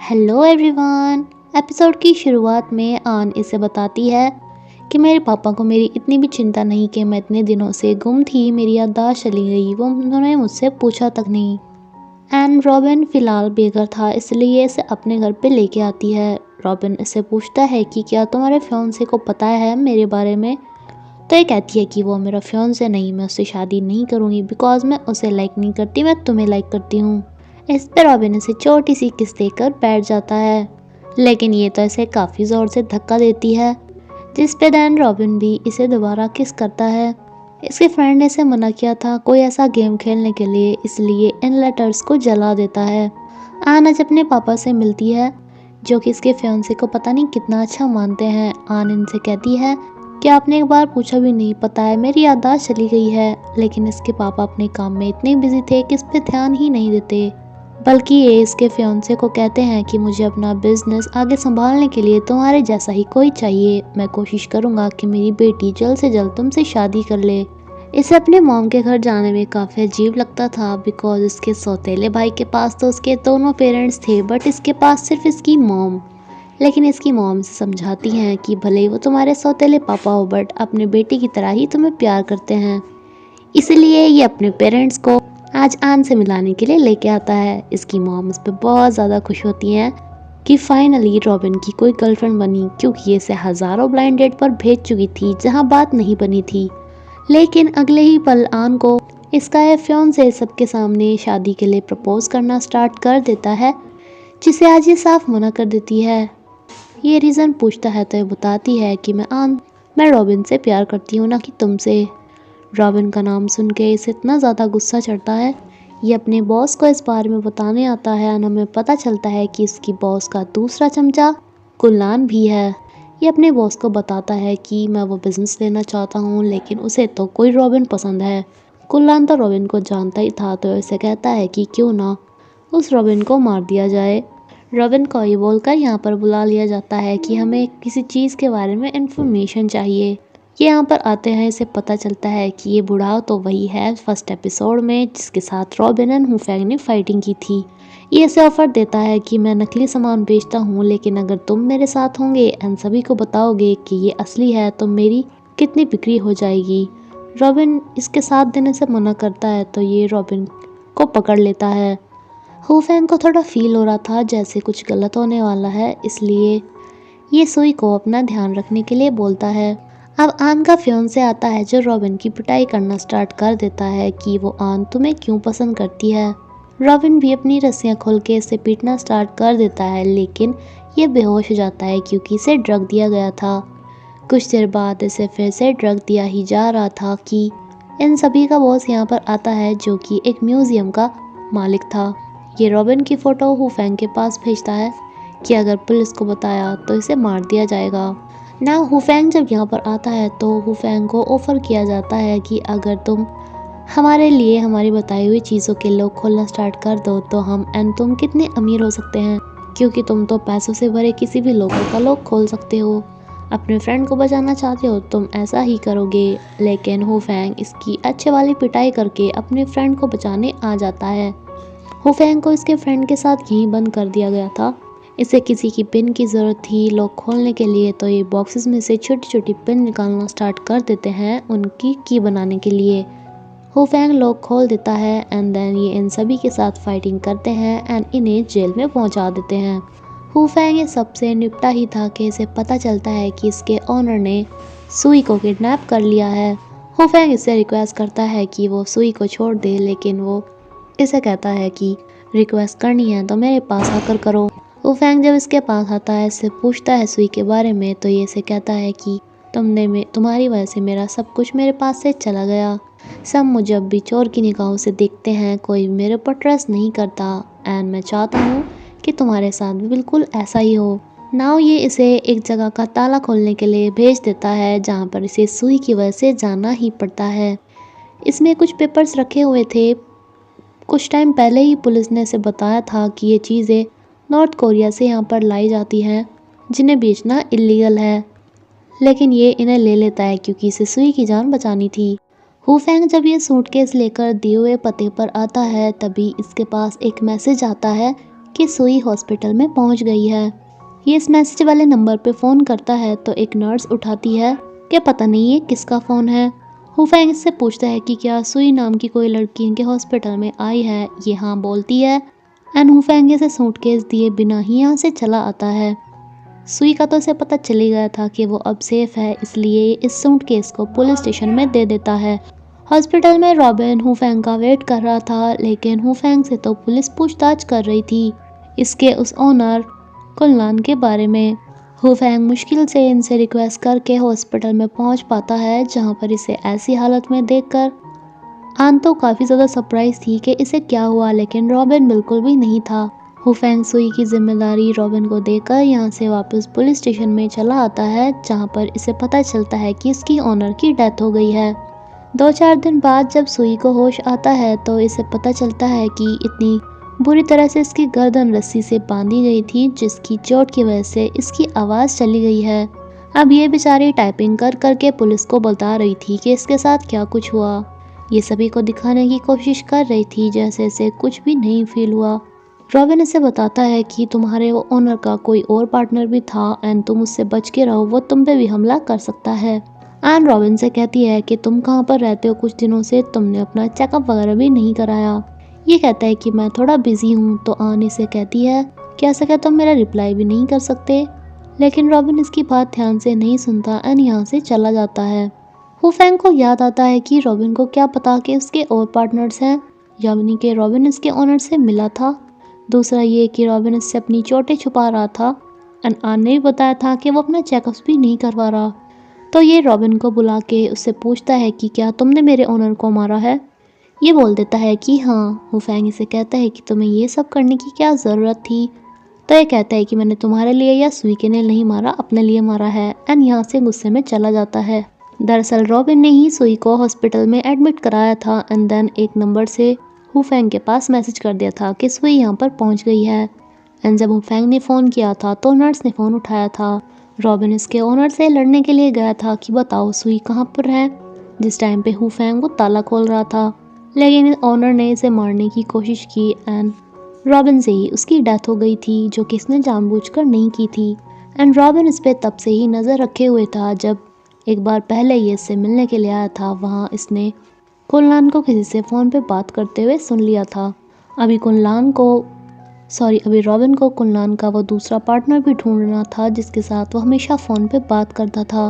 Hello everyone. Episode की शुरुआत में आन इसे बताती है कि मेरे पापा को मेरी इतनी भी चिंता नहीं कि मैं इतने दिनों से गुम थी, मेरी याददाश्त चली गई, वो उन्होंने मुझसे पूछा तक नहीं। एंड रॉबिन फ़िलहाल बेघर था, इसलिए इसे अपने घर पे लेके आती है। रॉबिन इसे पूछता है कि क्या तुम्हारे फियांसे को पता है मेरे बारे में। तो ये कहती है कि वो मेरा फियांसे नहीं, मैं उससे शादी नहीं करूँगी बिकॉज मैं उसे लाइक नहीं करती, मैं तुम्हें लाइक करती हूँ। इस पर रॉबिन इसे छोटी सी किस देकर बैठ जाता है, लेकिन ये तो इसे काफ़ी ज़ोर से धक्का देती है, जिस पे दैन रॉबिन भी इसे दोबारा किस करता है। इसके फ्रेंड ने इसे मना किया था कोई ऐसा गेम खेलने के लिए, इसलिए इन लेटर्स को जला देता है। आन आज अपने पापा से मिलती है, जो कि इसके फियांसे को पता नहीं कितना अच्छा मानते हैं। आन इनसे कहती है कि आपने एक बार पूछा भी नहीं, पता है मेरी याददाश्त चली गई है। लेकिन इसके पापा अपने काम में इतने बिजी थे कि इस पे ध्यान ही नहीं देते, बल्कि ये इसके फियांसे को कहते हैं कि मुझे अपना बिजनेस आगे संभालने के लिए तुम्हारे जैसा ही कोई चाहिए। मैं कोशिश करूँगा कि मेरी बेटी जल्द से जल्द तुमसे शादी कर ले। इसे अपने मॉम के घर जाने में काफ़ी अजीब लगता था, बिकॉज इसके सौतेले भाई के पास तो उसके दोनों पेरेंट्स थे, बट इसके पास सिर्फ इसकी मॉम। लेकिन इसकी मॉम से समझाती हैं कि भले ही वो तुम्हारे सौतेले पापा हो, बट अपने बेटी की तरह ही तुम्हें प्यार करते हैं। इसलिए ये अपने पेरेंट्स को आज आन से मिलाने के लिए लेके आता है। इसकी मॉम इस पर बहुत ज़्यादा खुश होती हैं कि फाइनली रॉबिन की कोई गर्लफ्रेंड बनी, क्योंकि ये इसे हज़ारों ब्लाइंड डेट पर भेज चुकी थी जहां बात नहीं बनी थी। लेकिन अगले ही पल आन को इसका ये फियांसे सबके सामने शादी के लिए प्रपोज करना स्टार्ट कर देता है, जिसे आज ये साफ मना कर देती है। ये रीज़न पूछता है तो ये बताती है कि मैं रॉबिन से प्यार करती हूँ, ना कि तुमसे। रॉबिन का नाम सुन के इसे इतना ज़्यादा गुस्सा चढ़ता है, ये अपने बॉस को इस बारे में बताने आता है और हमें पता चलता है कि इसकी बॉस का दूसरा चमचा कुल्लान भी है। ये अपने बॉस को बताता है कि मैं वो बिज़नेस लेना चाहता हूँ, लेकिन उसे तो कोई रॉबिन पसंद है। कुल्लान तो रॉबिन को जानता ही था, तो इसे कहता है कि क्यों ना उस रॉबिन को मार दिया जाए। रॉबिन को ये बोलकर यहाँ पर बुला लिया जाता है कि हमें किसी चीज़ के बारे में इंफॉर्मेशन चाहिए। ये यहाँ पर आते हैं, इसे पता चलता है कि ये बुढ़ा तो वही है फर्स्ट एपिसोड में जिसके साथ रॉबिन एंड हुफैंग ने फाइटिंग की थी। ये इसे ऑफर देता है कि मैं नकली सामान बेचता हूँ, लेकिन अगर तुम मेरे साथ होंगे एंड सभी को बताओगे कि ये असली है तो मेरी कितनी बिक्री हो जाएगी। रॉबिन इसके साथ देने से मना करता है, तो ये रॉबिन को पकड़ लेता है। हुफैंग को थोड़ा फील हो रहा था जैसे कुछ गलत होने वाला है, इसलिए ये सुई को अपना ध्यान रखने के लिए बोलता है। अब आन का फियांसे आता है, जो रॉबिन की पिटाई करना स्टार्ट कर देता है कि वो आन तुम्हें क्यों पसंद करती है। रॉबिन भी अपनी रस्सियां खोल के इसे पीटना स्टार्ट कर देता है, लेकिन ये बेहोश हो जाता है क्योंकि इसे ड्रग दिया गया था। कुछ देर बाद इसे फिर से ड्रग दिया ही जा रहा था कि इन सभी का बॉस यहाँ पर आता है, जो कि एक म्यूज़ियम का मालिक था। ये रॉबिन की फ़ोटो हुफैंग के पास भेजता है कि अगर पुलिस को बताया तो इसे मार दिया जाएगा। ना हुफैंग जब यहाँ पर आता है तो हुफैंग को ऑफ़र किया जाता है कि अगर तुम हमारे लिए हमारी बताई हुई चीज़ों के लोग खोलना स्टार्ट कर दो तो हम एंड तुम कितने अमीर हो सकते हैं, क्योंकि तुम तो पैसों से भरे किसी भी लोगों का लोग खोल सकते हो। अपने फ्रेंड को बचाना चाहते हो तुम ऐसा ही करोगे। लेकिन हुफैंग इसकी अच्छे वाली पिटाई करके अपने फ्रेंड को बचाने आ जाता है। हुफैंग को इसके फ्रेंड के साथ यहीं बंद कर दिया गया था। इसे किसी की पिन की ज़रूरत थी लॉक खोलने के लिए, तो ये बॉक्सेस में से छोटी छोटी पिन निकालना स्टार्ट कर देते हैं उनकी की बनाने के लिए। हुफैंग लॉक खोल देता है एंड देन ये इन सभी के साथ फाइटिंग करते हैं एंड इन्हें जेल में पहुंचा देते हैं। हुफैंग ये सबसे निपटा ही था कि इसे पता चलता है कि इसके ऑनर ने सुई को किडनैप कर लिया है। हुफैंग इससे रिक्वेस्ट करता है कि वो सुई को छोड़ दे, लेकिन वो इसे कहता है कि रिक्वेस्ट करनी है तो मेरे पास आकर करो। हुफैंग जब इसके पास आता है, इससे पूछता है सुई के बारे में, तो ये इसे कहता है कि तुम्हारी वजह से मेरा सब कुछ मेरे पास से चला गया। सब मुझे अब भी चोर की निगाहों से देखते हैं, कोई मेरे ऊपर ट्रस्ट नहीं करता एंड मैं चाहता हूँ कि तुम्हारे साथ भी बिल्कुल ऐसा ही हो। नाउ ये इसे एक जगह का ताला खोलने के लिए भेज देता है, जहाँ पर इसे सुई की वजह से जाना ही पड़ता है। इसमें कुछ पेपर्स रखे हुए थे। कुछ टाइम पहले ही पुलिस ने इसे बताया था कि ये चीज़ें नॉर्थ कोरिया से यहाँ पर लाई जाती हैं, जिन्हें बेचना इलीगल है, लेकिन ये इन्हें ले लेता है क्योंकि इसे सुई की जान बचानी थी। हुफैंग जब ये सूटकेस लेकर दिए हुए पते पर आता है, तभी इसके पास एक मैसेज आता है कि सुई हॉस्पिटल में पहुंच गई है। ये इस मैसेज वाले नंबर पे फ़ोन करता है तो एक नर्स उठाती है कि पता नहीं ये किसका फ़ोन है। हुफैंग इससे पूछता है कि क्या सुई नाम की कोई लड़की इनके हॉस्पिटल में आई है। ये हाँ बोलती है एंड हुफैंग इसे सूटकेस दिए बिना ही यहाँ से चला आता है। सुई का तो इसे पता चली गया था कि वो अब सेफ है, इसलिए इस सूटकेस को पुलिस स्टेशन में दे देता है। हॉस्पिटल में रॉबिन हुफैंग का वेट कर रहा था, लेकिन हुफैंग से तो पुलिस पूछताछ कर रही थी इसके उस ओनर कुनलान के बारे में। हुफैंग मुश्किल से इनसे रिक्वेस्ट करके हॉस्पिटल में पहुंच पाता है, जहां पर इसे ऐसी हालत में देखकर आन तो काफ़ी ज़्यादा सरप्राइज थी कि इसे क्या हुआ, लेकिन रॉबिन बिल्कुल भी नहीं था। हुफैंग सुई की जिम्मेदारी रॉबिन को देकर यहाँ से वापस पुलिस स्टेशन में चला आता है, जहाँ पर इसे पता चलता है कि इसकी ओनर की डेथ हो गई है। 2-4 दिन बाद जब सुई को होश आता है तो इसे पता चलता है कि इतनी बुरी तरह से इसकी गर्दन रस्सी से बांधी गई थी, जिसकी चोट की वजह से इसकी आवाज़ चली गई है। अब ये बेचारी टाइपिंग कर करके पुलिस को बता रही थी कि इसके साथ क्या कुछ हुआ। ये सभी को दिखाने की कोशिश कर रही थी जैसे इसे कुछ भी नहीं फील हुआ। रॉबिन इसे बताता है कि तुम्हारे वो ओनर का कोई और पार्टनर भी था एंड तुम उससे बच के रहो, वो तुम पे भी हमला कर सकता है। एंड रॉबिन से कहती है कि तुम कहाँ पर रहते हो, कुछ दिनों से तुमने अपना चेकअप वगैरह भी नहीं कराया। ये कहता है कि मैं थोड़ा बिजी हूँ, तो आन इसे कहती है कि ऐसा क्या तुम मेरा रिप्लाई भी नहीं कर सकते, लेकिन रॉबिन इसकी बात ध्यान से नहीं सुनता एंड यहाँ से चला जाता है। हुफैंग को याद आता है कि रॉबिन को क्या पता कि उसके और पार्टनर्स हैं, यानी कि रॉबिन इसके ओनर से मिला था। दूसरा ये कि रॉबिन इससे अपनी चोटें छुपा रहा था एंड आन ने भी बताया था कि वो अपना चेकअप्स भी नहीं करवा रहा। तो ये रॉबिन को बुला के उससे पूछता है कि क्या तुमने मेरे ओनर को मारा है। ये बोल देता है कि हाँ। हुफैंग इसे कहता है कि तुम्हें ये सब करने की क्या ज़रूरत थी। तो ये कहता है कि मैंने तुम्हारे लिए या सुई के लिए नहीं मारा, अपने लिए मारा है, एंड यहाँ से गुस्से में चला जाता है। दरअसल रॉबिन ने ही सुई को हॉस्पिटल में एडमिट कराया था एंड देन एक नंबर से हुफैंग के पास मैसेज कर दिया था कि सुई यहाँ पर पहुँच गई है। एंड जब हुफैंग ने फ़ोन किया था तो नर्स ने फ़ोन उठाया था। रॉबिन इसके ओनर से लड़ने के लिए गया था कि बताओ सुई कहाँ पर है। जिस टाइम पे हुफैंग वो ताला खोल रहा था, लेकिन ओनर ने इसे मारने की कोशिश की एंड रॉबिन से ही उसकी डेथ हो गई थी, जो कि इसने जानबूझकर नहीं की थी। एंड रॉबिन इस पे तब से ही नज़र रखे हुए था। जब एक बार पहले ये इससे मिलने के लिए आया था, वहाँ इसने कुनलान को किसी से फ़ोन पे बात करते हुए सुन लिया था। अभी रॉबिन को कुनलान का वो दूसरा पार्टनर भी ढूंढना था, जिसके साथ वो हमेशा फ़ोन पे बात करता था।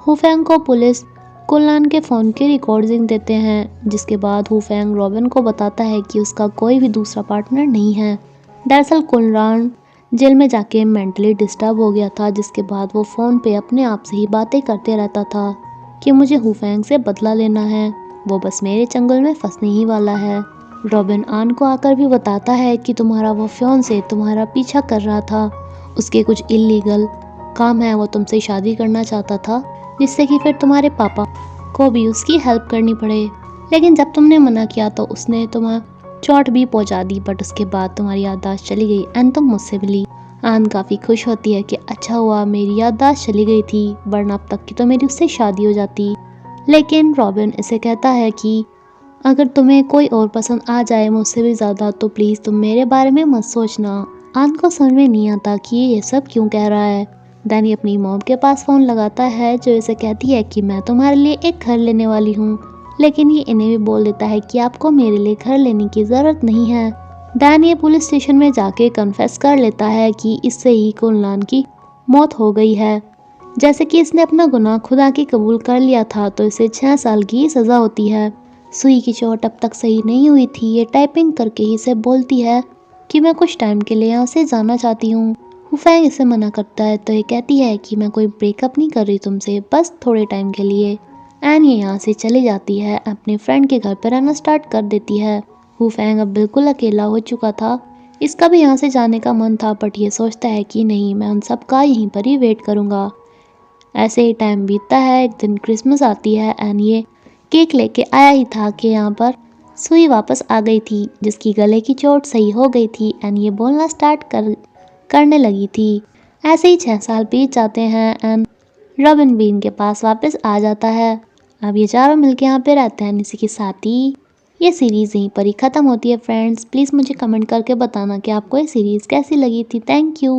हुफैंग को पुलिस कुनलान के फ़ोन की रिकॉर्डिंग देते हैं, जिसके बाद हुफैंग रॉबिन को बताता है कि उसका कोई भी दूसरा पार्टनर नहीं है। दरअसल कुनलान जेल में जाके मेंटली डिस्टर्ब हो गया था, जिसके बाद वो फ़ोन पे अपने आप से ही बातें करते रहता था कि मुझे हुफैंग से बदला लेना है, वो बस मेरे चंगुल में फंसने ही वाला है। रॉबिन आन को आकर भी बताता है कि तुम्हारा वो फियांसे तुम्हारा पीछा कर रहा था, उसके कुछ इलीगल काम है, वो तुमसे शादी करना चाहता था, जिससे कि फिर तुम्हारे पापा को भी उसकी हेल्प करनी पड़े। लेकिन जब तुमने मना किया तो उसने तुम्हें चोट भी पहुंचा दी, बट उसके बाद तुम्हारी याददाश्त चली गई एंड तुम मुझसे मिली। आन काफ़ी खुश होती है कि अच्छा हुआ मेरी याददाश्त चली गई थी, वरना अब तक की तो मेरी उससे शादी हो जाती। लेकिन रॉबिन इसे कहता है कि अगर तुम्हें कोई और पसंद आ जाए मुझसे भी ज़्यादा, तो प्लीज़ तुम मेरे बारे में मत सोचना। आन को समझ में नहीं आता कि ये सब क्यों कह रहा है। डैनी अपनी मॉम के पास फ़ोन लगाता है, जो इसे कहती है कि मैं तुम्हारे लिए एक घर लेने वाली हूँ, लेकिन ये इन्हें भी बोल देता है कि आपको मेरे लिए घर लेने की ज़रूरत नहीं है। डैन ये पुलिस स्टेशन में जाके कन्फेस कर लेता है कि इससे ही कुनलान की मौत हो गई है। जैसे कि इसने अपना गुनाह खुदा की कबूल कर लिया था, तो इसे 6 साल की सज़ा होती है। सुई की चोट अब तक सही नहीं हुई थी। ये टाइपिंग करके ही इसे बोलती है कि मैं कुछ टाइम के लिए यहाँ से जाना चाहती हूँ। हुफैंग इसे मना करता है तो ये कहती है कि मैं कोई ब्रेकअप नहीं कर रही तुमसे, बस थोड़े टाइम के लिए। एन ये यहाँ से चली जाती है, अपने फ्रेंड के घर पर रहना स्टार्ट कर देती है। हुफैंग अब बिल्कुल अकेला हो चुका था। इसका भी यहाँ से जाने का मन था, बट ये सोचता है कि नहीं, मैं उन सब का यहीं पर ही वेट करूँगा। ऐसे ही टाइम बीतता है। एक दिन क्रिसमस आती है एंड ये केक लेके आया ही था कि यहाँ पर सुई वापस आ गई थी, जिसकी गले की चोट सही हो गई थी एंड ये बोलना स्टार्ट करने लगी थी। ऐसे ही 6 साल बीत जाते हैं एंड रॉबिन भी इनके पास वापस आ जाता है। अब ये चारों मिलके यहाँ पे रहते हैं इसी के साथ ही ये सीरीज़ यहीं पर ही ख़त्म होती है फ्रेंड्स। प्लीज़ मुझे कमेंट करके बताना कि आपको ये सीरीज़ कैसी लगी थी। Thank you.